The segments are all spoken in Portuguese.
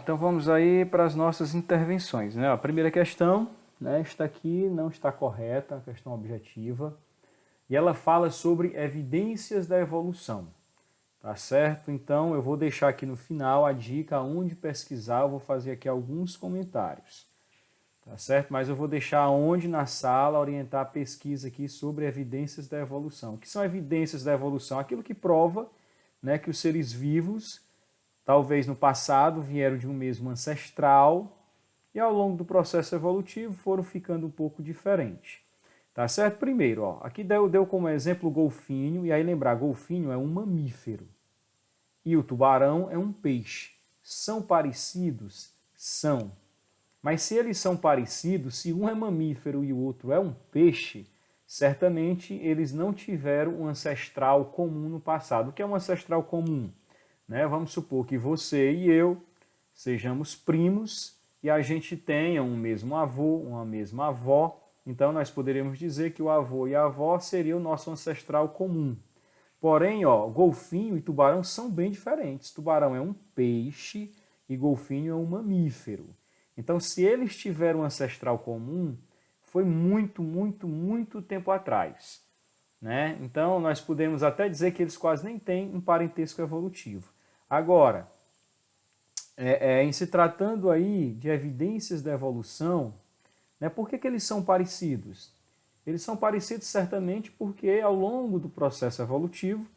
então vamos aí para as nossas intervenções, né? A primeira questão, né, está aqui, não está correta, a questão objetiva, e ela fala sobre evidências da evolução, tá certo? Então eu vou deixar aqui no final a dica onde pesquisar, eu vou fazer aqui alguns comentários, tá certo? Mas eu vou deixar onde na sala orientar a pesquisa aqui sobre evidências da evolução. O que são evidências da evolução? Aquilo que prova, né, que os seres vivos talvez no passado vieram de um mesmo ancestral e ao longo do processo evolutivo foram ficando um pouco diferentes. Tá certo? Primeiro, ó, aqui deu como exemplo o golfinho, e aí lembrar, golfinho é um mamífero e o tubarão é um peixe. São parecidos? São. Mas se eles são parecidos, se um é mamífero e o outro é um peixe, certamente eles não tiveram um ancestral comum no passado. O que é um ancestral comum? Né? Vamos supor que você e eu sejamos primos e a gente tenha um mesmo avô, uma mesma avó. Então nós poderíamos dizer que o avô e a avó seria o nosso ancestral comum. Porém, ó, golfinho e tubarão são bem diferentes. Tubarão é um peixe e golfinho é um mamífero. Então, se eles tiveram um ancestral comum, foi muito tempo atrás. Né? Então, nós podemos até dizer que eles quase nem têm um parentesco evolutivo. Agora, em se tratando aí de evidências da evolução, né, por que eles são parecidos? Eles são parecidos certamente porque ao longo do processo evolutivo,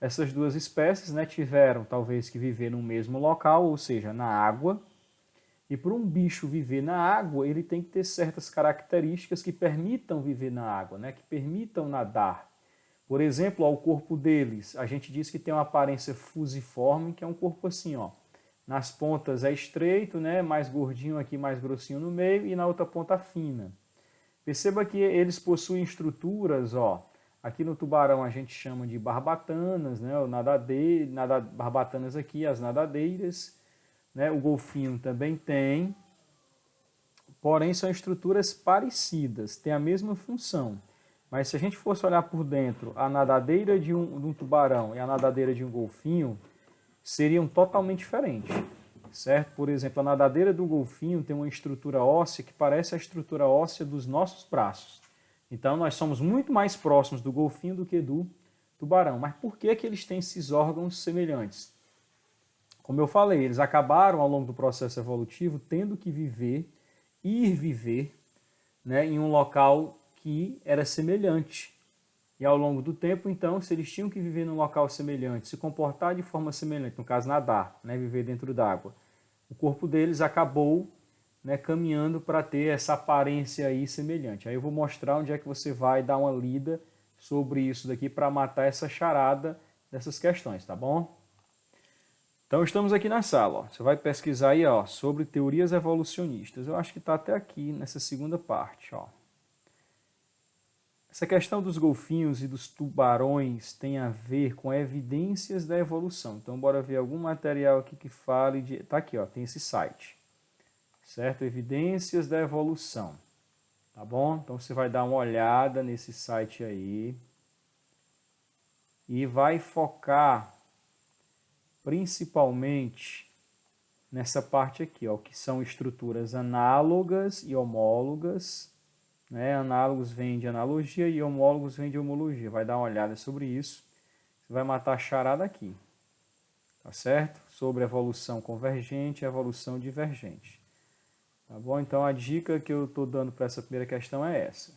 essas duas espécies, né, tiveram talvez que viver no mesmo local, ou seja, na água. E para um bicho viver na água, ele tem que ter certas características que permitam viver na água, né, que permitam nadar. Por exemplo, ó, o corpo deles, a gente diz que tem uma aparência fusiforme, que é um corpo assim, ó. Nas pontas é estreito, né, mais gordinho aqui, mais grossinho no meio, e na outra ponta fina. Perceba que eles possuem estruturas, ó. Aqui no tubarão a gente chama de barbatanas, né, barbatanas aqui, as nadadeiras, né, o golfinho também tem, porém são estruturas parecidas, têm a mesma função. Mas se a gente fosse olhar por dentro, a nadadeira de um tubarão e a nadadeira de um golfinho seriam totalmente diferentes, certo? Por exemplo, a nadadeira do golfinho tem uma estrutura óssea que parece a estrutura óssea dos nossos braços. Então, nós somos muito mais próximos do golfinho do que do tubarão. Mas por que eles têm esses órgãos semelhantes? Como eu falei, eles acabaram ao longo do processo evolutivo tendo que ir viver, né, em um local que era semelhante. E ao longo do tempo, então, se eles tinham que viver num local semelhante, se comportar de forma semelhante, no caso nadar, né, viver dentro d'água, o corpo deles acabou, né, caminhando para ter essa aparência aí semelhante. Aí eu vou mostrar onde é que você vai dar uma lida sobre isso daqui para matar essa charada dessas questões, tá bom? Então estamos aqui na sala, ó. Você vai pesquisar aí, ó, sobre teorias evolucionistas. Eu acho que está até aqui nessa segunda parte, ó. Essa questão dos golfinhos e dos tubarões tem a ver com evidências da evolução. Então, bora ver algum material aqui que fale de... Tá aqui, ó, tem esse site, certo? Evidências da evolução, tá bom? Então, você vai dar uma olhada nesse site aí e vai focar principalmente nessa parte aqui, ó, que são estruturas análogas e homólogas. Né? Análogos vem de analogia e homólogos vem de homologia. Vai dar uma olhada sobre isso. Você vai matar a charada aqui. Tá certo? Sobre evolução convergente e evolução divergente. Tá bom? Então a dica que eu estou dando para essa primeira questão é essa.